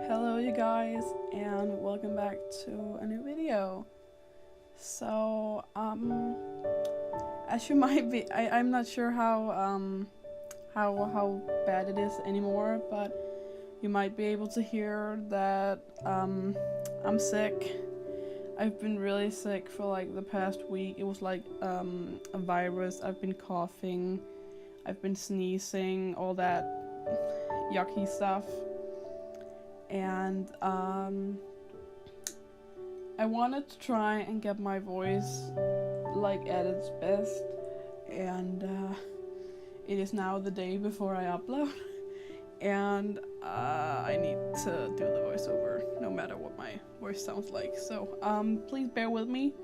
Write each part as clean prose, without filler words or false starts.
Hello you guys and welcome back to a new video. So as you might be I'm not sure how bad it is anymore, but you might be able to hear that I'm sick. I've been really sick for like the past week. It was like a virus. I've been coughing, I've been sneezing, all that yucky stuff. And I wanted to try and get my voice like at its best, and it is now the day before I upload, and I need to do the voiceover no matter what my voice sounds like. So please bear with me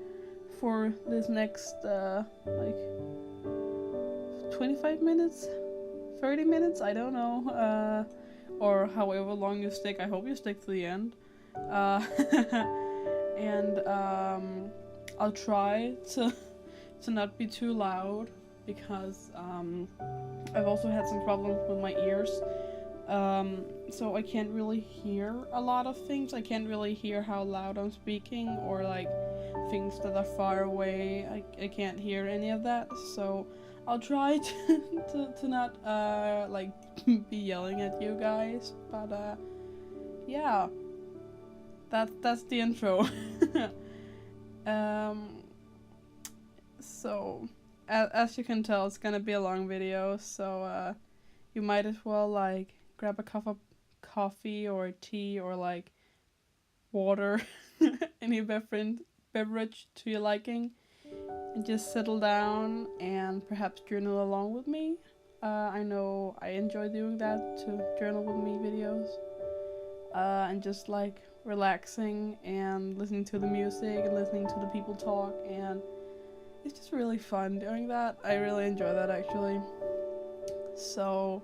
for this next like 25 minutes, 30 minutes, I don't know. Or however long you stick. I hope you stick to the end. And I'll try to not be too loud because I've also had some problems with my ears. So I can't really hear a lot of things. I can't really hear how loud I'm speaking, or like things that are far away. I can't hear any of that. So I'll try to not like be yelling at you guys, but yeah, that's the intro. So as you can tell, it's gonna be a long video, so you might as well like grab a cup of coffee or tea or like water, any beverage to your liking, and just settle down and perhaps journal along with me. I know I enjoy doing that, to journal with me videos, and just like relaxing and listening to the music and listening to the people talk, and it's just really fun doing that. I really enjoy that actually. So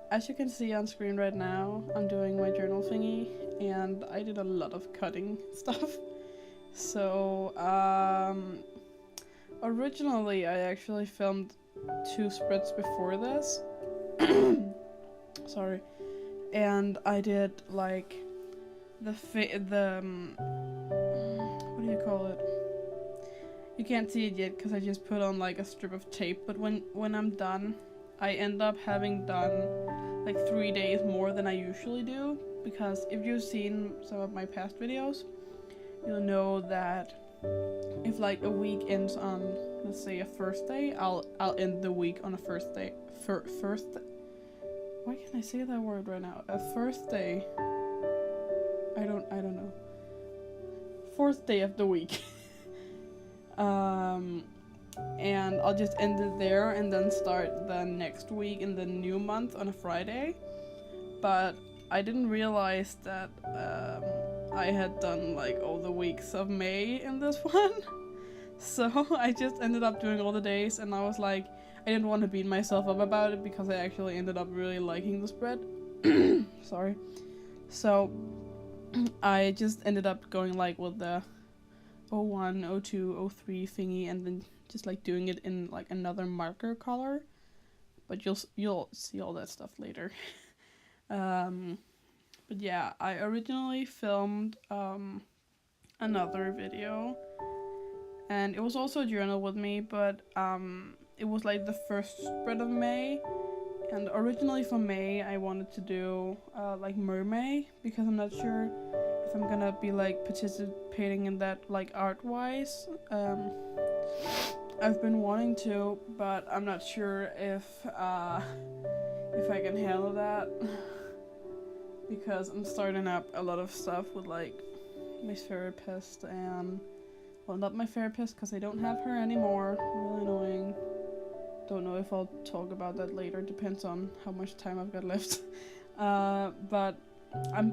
as you can see on screen right now, I'm doing my journal thingy, and I did a lot of cutting stuff. So originally I actually filmed 2 spreads before this. Sorry. And I did like the what do you call it? You can't see it yet because I just put on like a strip of tape, but when I'm done, I end up having done like 3 days more than I usually do, because if you've seen some of my past videos, you'll know that if like a week ends on, let's say, a first day, I'll end the week on a first day. Why can't I say that word right now? A first day. I don't know. Fourth day of the week. And I'll just end it there and then start the next week in the new month on a Friday. But I didn't realize that I had done like all the weeks of May in this one. So I just ended up doing all the days, and I was like, I didn't want to beat myself up about it because I actually ended up really liking the spread. Sorry. So I just ended up going like with the 01, 02, 03 thingy, and then just like doing it in like another marker color. But you'll see all that stuff later. But yeah, I originally filmed another video, and it was also a journal with me, but it was like the first spread of May. And originally for May I wanted to do like mermaid, because I'm not sure if I'm gonna be like participating in that like art wise. I've been wanting to, but I'm not sure if I can handle that, because I'm starting up a lot of stuff with like my therapist, and well, not my therapist because I don't have her anymore. Really annoying. Don't know if I'll talk about that later. Depends on how much time I've got left. But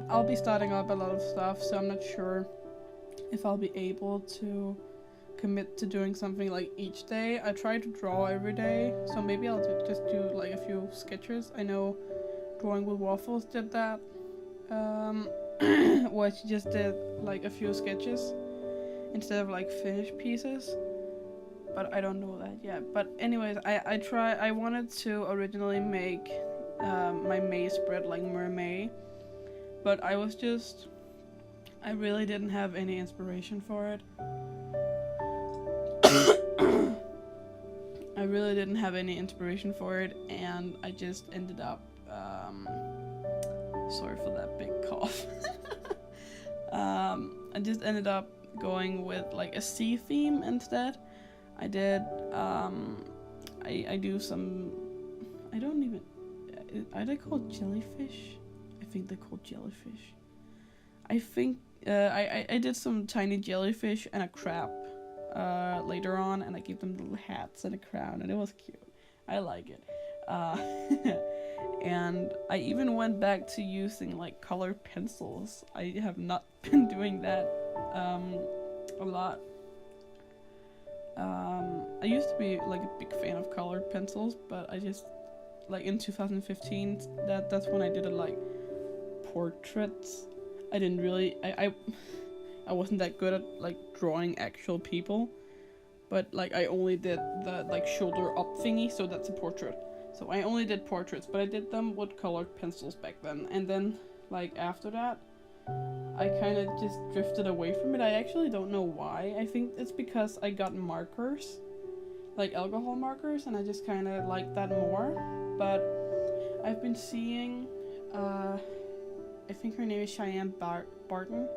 I'll be starting up a lot of stuff, so I'm not sure if I'll be able to commit to doing something like each day. I try to draw every day, so maybe I'll just do like a few sketches. I know Drawing with Waffles did that, where she just did like a few sketches instead of like finished pieces. But I don't know that yet. But anyways, I wanted to originally make my May spread like mermaid, but I really didn't have any inspiration for it. I really didn't have any inspiration for it, and I just ended up, sorry for that big cough. I just ended up going with like a sea theme instead. I did, I do some, I don't even, are they called jellyfish? I think they're called jellyfish. I think, I did some tiny jellyfish and a crab later on, and I gave them little hats and a crown, and it was cute. I like it. And I even went back to using like colored pencils. I have not been doing that a lot. I used to be like a big fan of colored pencils, but I just, like in 2015, that's when I did it, like portraits. I didn't really, I wasn't that good at like drawing actual people, but like I only did the like shoulder up thingy, so that's a portrait. So I only did portraits, but I did them with colored pencils back then. And then like after that, I kind of just drifted away from it. I actually don't know why. I think it's because I got markers, like alcohol markers, and I just kind of like that more. But I've been seeing, I think her name is Cheyenne Barton.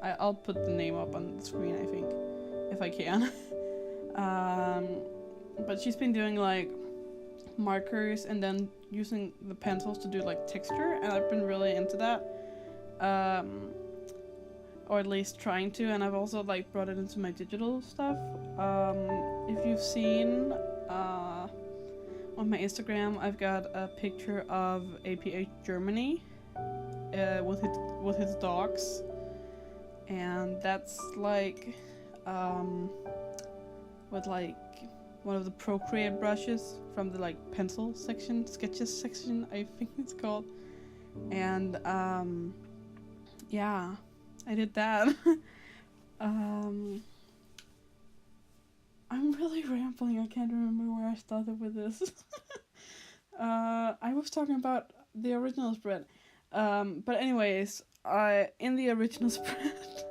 I'll put the name up on the screen, I think, if I can. But she's been doing like markers and then using the pencils to do like texture, and I've been really into that. Or at least trying to, and I've also like brought it into my digital stuff. If you've seen on my Instagram, I've got a picture of APH Germany with his dogs, and that's like with like one of the Procreate brushes from the like pencil section, sketches section, I think it's called. And yeah, I did that. I'm really rambling. I can't remember where I started with this. I was talking about the original spread. But anyways, in the original spread,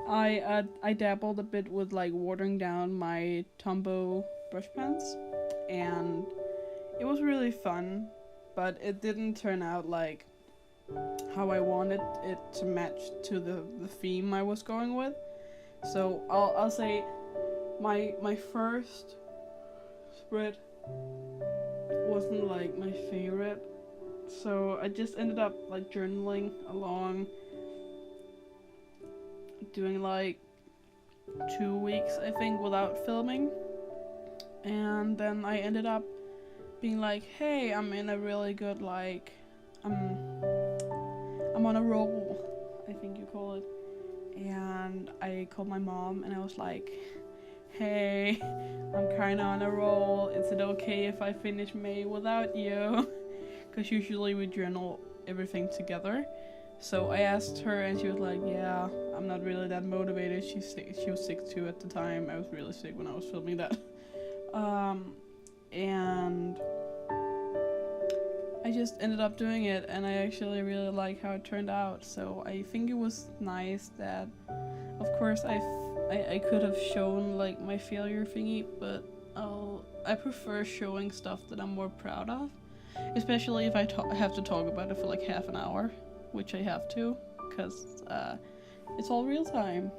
I dabbled a bit with like watering down my Tombow brush pens, and it was really fun, but it didn't turn out like how I wanted it to match to the theme I was going with. So I'll say my first spread wasn't like my favorite, so I just ended up like journaling along, doing like 2 weeks I think without filming, and then I ended up being like, hey, I'm in a really good like I'm on a roll, I think you call it. And I called my mom and I was like, hey, I'm kinda on a roll. Is it okay if I finish May without you? Because usually we journal everything together. So I asked her and she was like, yeah, I'm not really that motivated. She was sick too at the time. I was really sick when I was filming that. And I just ended up doing it, and I actually really like how it turned out. So I think it was nice that, of course, I could have shown like my failure thingy, but I prefer showing stuff that I'm more proud of, especially if I have to talk about it for like half an hour, which I have to, because it's all real time.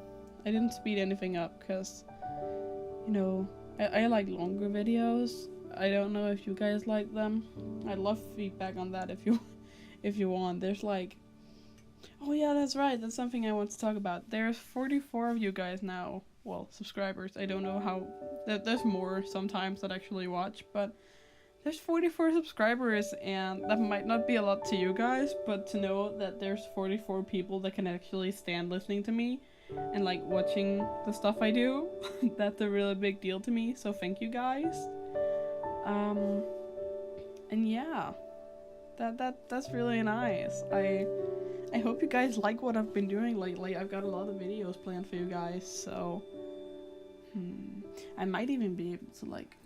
I didn't speed anything up because, you know, I like longer videos. I don't know if you guys like them. I'd love feedback on that if you want. There's like, oh yeah, that's right, that's something I want to talk about. There's 44 of you guys now. Well, subscribers. I don't know how, there's more sometimes that actually watch, but there's 44 subscribers, and that might not be a lot to you guys, but to know that there's 44 people that can actually stand listening to me and like watching the stuff I do, that's a really big deal to me, so thank you guys. And yeah, that's really nice. I hope you guys like what I've been doing lately. I've got a lot of videos planned for you guys, so I might even be able to like,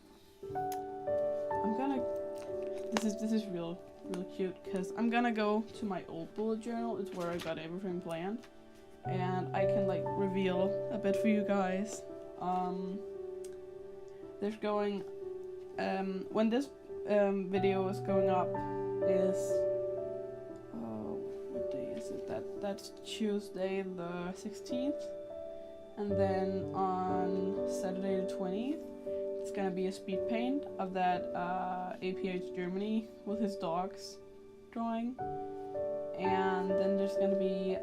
this is real really cute because I'm gonna go to my old bullet journal. It's where I got everything planned, and I can like reveal a bit for you guys. There's going when this video is going up is what day is it? That's Tuesday the 16th, and then on Saturday the 20th it's gonna be a speed paint of that APH Germany with his dogs drawing, and then there's gonna be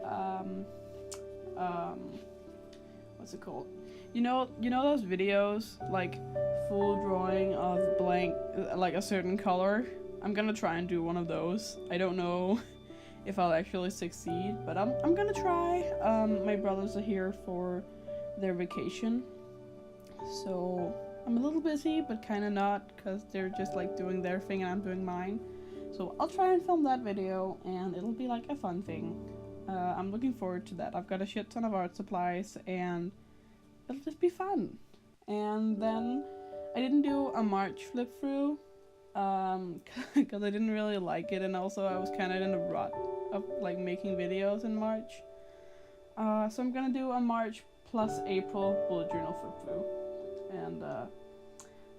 what's it called? You know those videos like full drawing of blank like a certain color? I'm gonna try and do one of those. I don't know if I'll actually succeed, but I'm gonna try. My brothers are here for their vacation, so I'm a little busy, but kind of not, because they're just like doing their thing and I'm doing mine. So I'll try and film that video, and it'll be like a fun thing. I'm looking forward to that. I've got a shit ton of art supplies, and it'll just be fun. And then I didn't do a March flip through, because I didn't really like it, and also I was kind of in a rut of like making videos in March. So I'm gonna do a March plus April bullet journal flip through. And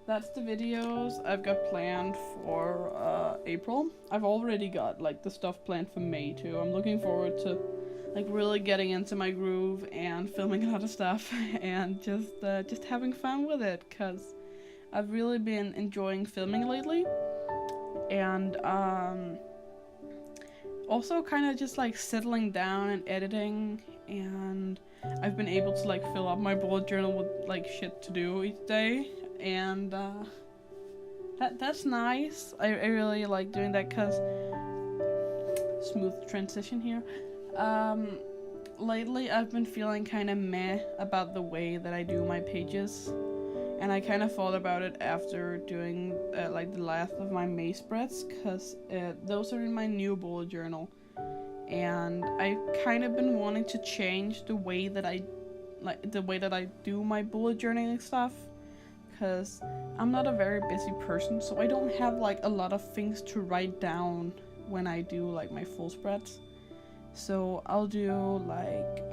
that's the videos I've got planned for April. I've already got like the stuff planned for May too. I'm looking forward to like really getting into my groove and filming a lot of stuff and just having fun with it, because I've really been enjoying filming lately, and also kind of just like settling down and editing, and I've been able to like fill up my bullet journal with like shit to do each day, and that's nice. I really like doing that, because smooth transition here. Lately I've been feeling kind of meh about the way that I do my pages, and I kind of thought about it after doing like the last of my May spreads, because those are in my new bullet journal, and I've kind of been wanting to change the way that I do my bullet journaling stuff, because I'm not a very busy person, so I don't have like a lot of things to write down when I do like my full spreads. So I'll do like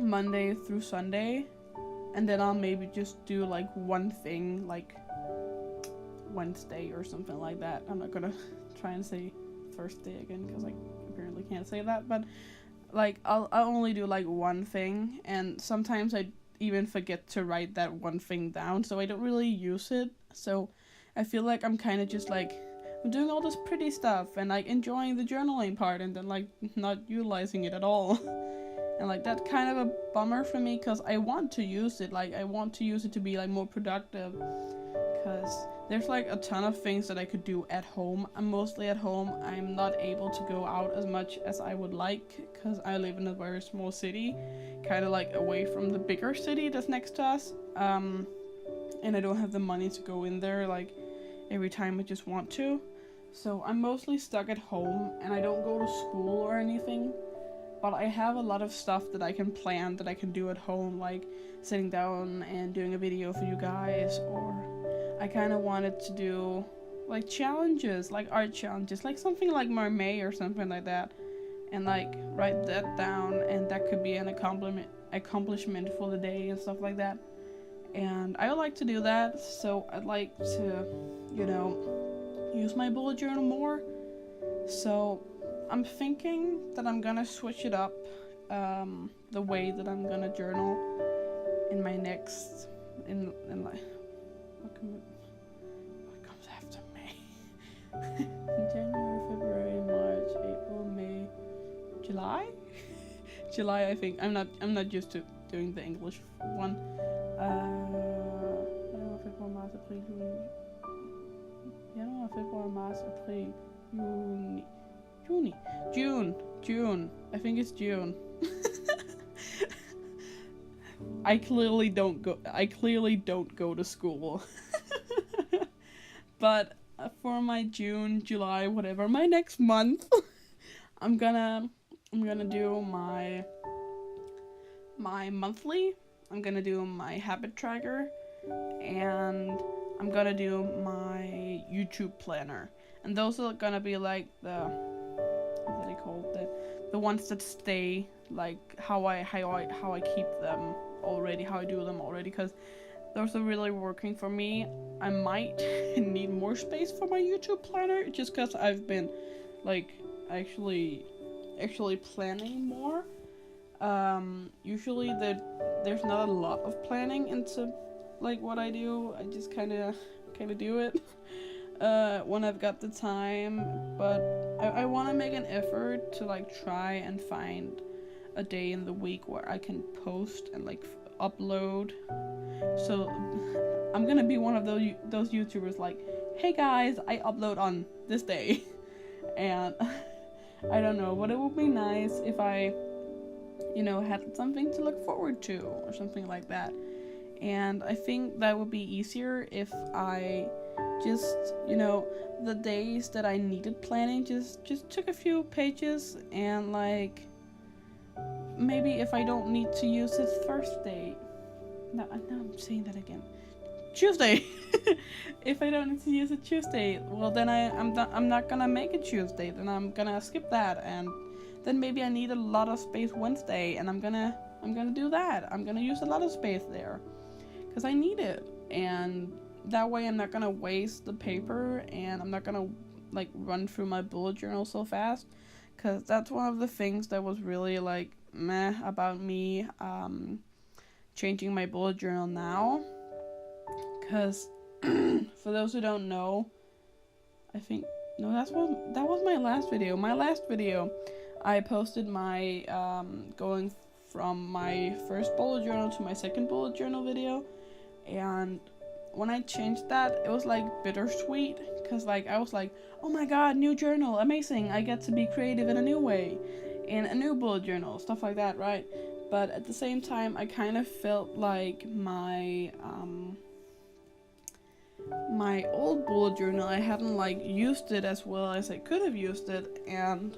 Monday through Sunday, and then I'll maybe just do like one thing like Wednesday or something like that. I'm not gonna try and say Thursday again, because I apparently can't say that, but like I'll only do like one thing, and sometimes I even forget to write that one thing down, so I don't really use it. So I feel like I'm kind of just like, I'm doing all this pretty stuff and like enjoying the journaling part, and then like not utilizing it at all. And like that's kind of a bummer for me, because I want to use it. Like I want to use it to be like more productive, because there's like a ton of things that I could do at home. I'm mostly at home. I'm not able to go out as much as I would like, because I live in a very small city, kind of like away from the bigger city that's next to us. And I don't have the money to go in there like every time I just want to. So I'm mostly stuck at home, and I don't go to school or anything. But I have a lot of stuff that I can plan, that I can do at home, like sitting down and doing a video for you guys, or I kind of wanted to do like challenges, like art challenges, like something like Marmee or something like that, and like write that down, and that could be an accomplishment for the day and stuff like that. And I would like to do that, so I'd like to, use my bullet journal more. So I'm thinking that I'm gonna switch it up, the way that I'm gonna journal in my next, in like, what comes after May? January, February, March, April, May, July? July, I think. I'm not used to doing the English one. January, February, March, April, January, February, March, April, June. I think it's June. I clearly don't go to school. But for my June, July, whatever, my next month, I'm gonna do my monthly. I'm gonna do my habit tracker, and I'm gonna do my YouTube planner, and those are gonna be like the, what are they called, the ones that stay, like how I keep them already, how I do them already, because those are really working for me. I might need more space for my YouTube planner, just because I've been like actually planning more. Usually there's not a lot of planning into like what I do. I just kind of do it when I've got the time, but I want to make an effort to like try and find a day in the week where I can post and like upload. So I'm gonna be one of those YouTubers like, hey guys, I upload on this day. And I don't know, but it would be nice if I, you know, had something to look forward to or something like that. And I think that would be easier if I just, you know, the days that I needed planning, just took a few pages and like, maybe if I don't need to use it Thursday, no, I'm saying that again, Tuesday. If I don't need to use it Tuesday, well then I'm not gonna make it Tuesday, then I'm gonna skip that, and then maybe I need a lot of space Wednesday, and I'm gonna do that. I'm gonna use a lot of space there because I need it, and that way I'm not gonna waste the paper, and I'm not gonna like run through my bullet journal so fast, because that's one of the things that was really like meh about me changing my bullet journal now. Because for those who don't know, I think no, that was my last video. My last video, I posted my going from my first bullet journal to my second bullet journal video, and when I changed that, it was like bittersweet, because like I was like, oh my god, new journal, amazing, I get to be creative in a new way, in a new bullet journal, stuff like that, right? But at the same time, I kind of felt like my old bullet journal, I hadn't like used it as well as I could have used it, and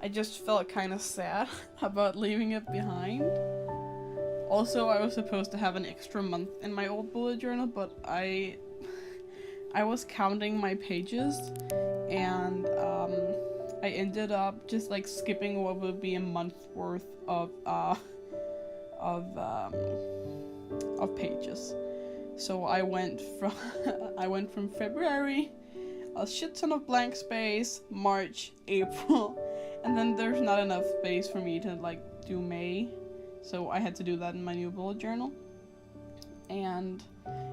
I just felt kind of sad about leaving it behind. Also, I was supposed to have an extra month in my old bullet journal, but I was counting my pages, and I ended up just like skipping what would be a month worth of pages. So I went from February, a shit ton of blank space, March, April, and then there's not enough space for me to like do May. So I had to do that in my new bullet journal. And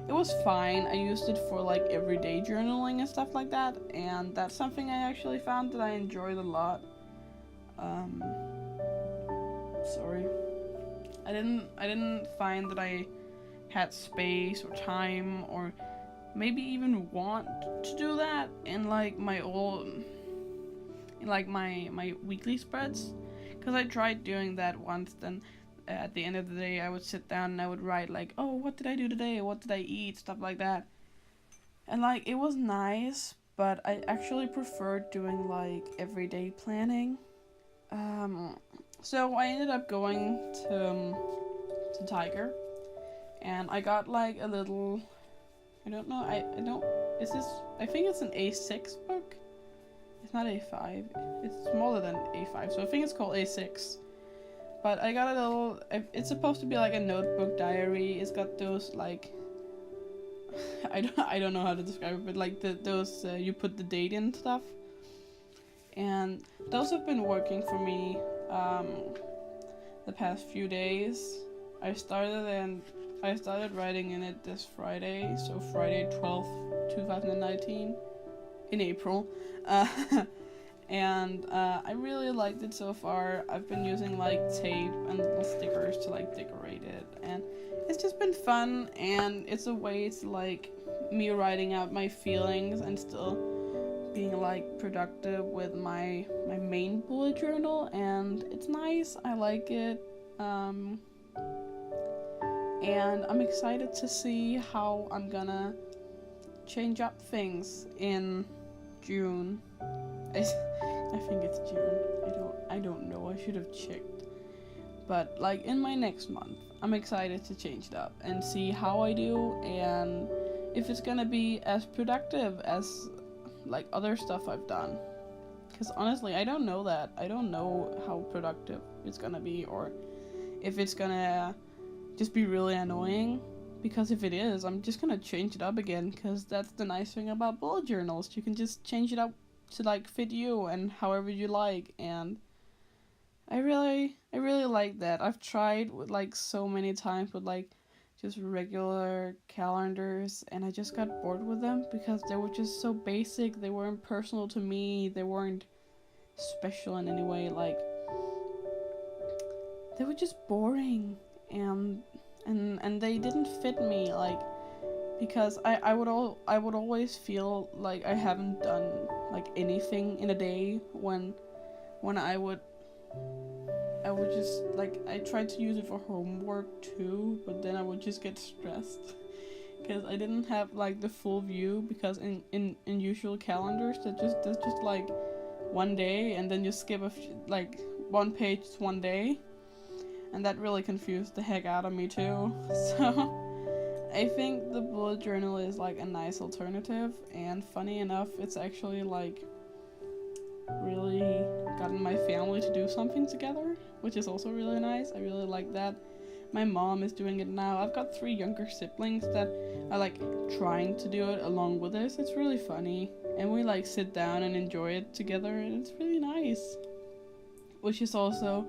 it was fine. I used it for like everyday journaling and stuff like that, and that's something I actually found that I enjoyed a lot. Sorry. I didn't find that I had space or time or maybe even want to do that in like my weekly spreads, because I tried doing that once. Then at the end of the day I would sit down and I would write like, oh, what did I do today, what did I eat, stuff like that, and like it was nice, but I actually preferred doing like everyday planning. So I ended up going to Tiger, and I got like a little, I think it's an A6 book. It's not A5, it's smaller than A5, so I think it's called A6. But I got a little, it's supposed to be like a notebook diary. It's got those like, I don't know how to describe it, but like those you put the date in stuff. And those have been working for me the past few days. I started writing in it this Friday, so Friday 12th, 2019, in April. And I really liked it so far. I've been using like tape and little stickers to like decorate it, and it's just been fun, and it's a way to like me writing out my feelings and still being like productive with my main bullet journal, and it's nice. I like it. And I'm excited to see how I'm gonna change up things in June. I think it's June. I don't know. I should have checked. But like in my next month, I'm excited to change it up and see how I do, and if it's gonna be as productive as like other stuff I've done. Because honestly, I don't know that. I don't know how productive it's gonna be, or if it's gonna just be really annoying. Because if it is, I'm just gonna change it up again, because that's the nice thing about bullet journals. You can just change it up to like fit you and however you like, and I really like that. I've tried with like so many times with like just regular calendars, and I just got bored with them because they were just so basic. They weren't personal to me. They weren't special in any way. Like, they were just boring, and they didn't fit me, like, because I would always feel like I haven't done like anything in a day when I would just like, I tried to use it for homework too, but then I would just get stressed because I didn't have like the full view, because in usual calendars there's just like one day, and then you skip like one page one day, and that really confused the heck out of me too. So I think the bullet journal is like a nice alternative, and funny enough, it's actually like really gotten my family to do something together, which is also really nice. I really like that. My mom is doing it now. I've got 3 younger siblings that are like trying to do it along with us. It's really funny, and we like sit down and enjoy it together, and it's really nice. Which is also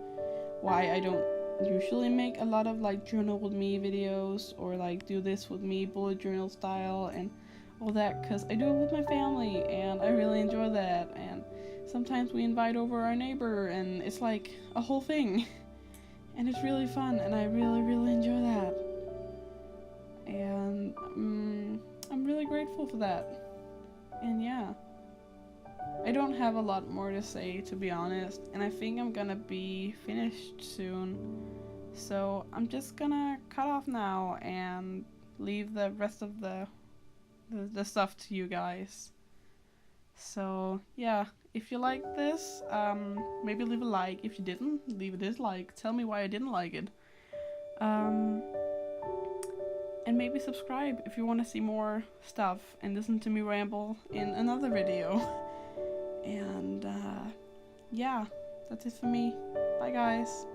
why I don't usually make a lot of like journal with me videos, or like do this with me bullet journal style and all that, because I do it with my family and I really enjoy that. And sometimes we invite over our neighbor, and it's like a whole thing, and it's really fun, and I really enjoy that, and I'm really grateful for that. And yeah, I don't have a lot more to say, to be honest, and I think I'm gonna be finished soon, so I'm just gonna cut off now and leave the rest of the stuff to you guys. So yeah, if you like this, maybe leave a like. If you didn't, leave a dislike. Tell me why I didn't like it. And maybe subscribe if you want to see more stuff and listen to me ramble in another video. And yeah, that's it for me. Bye guys.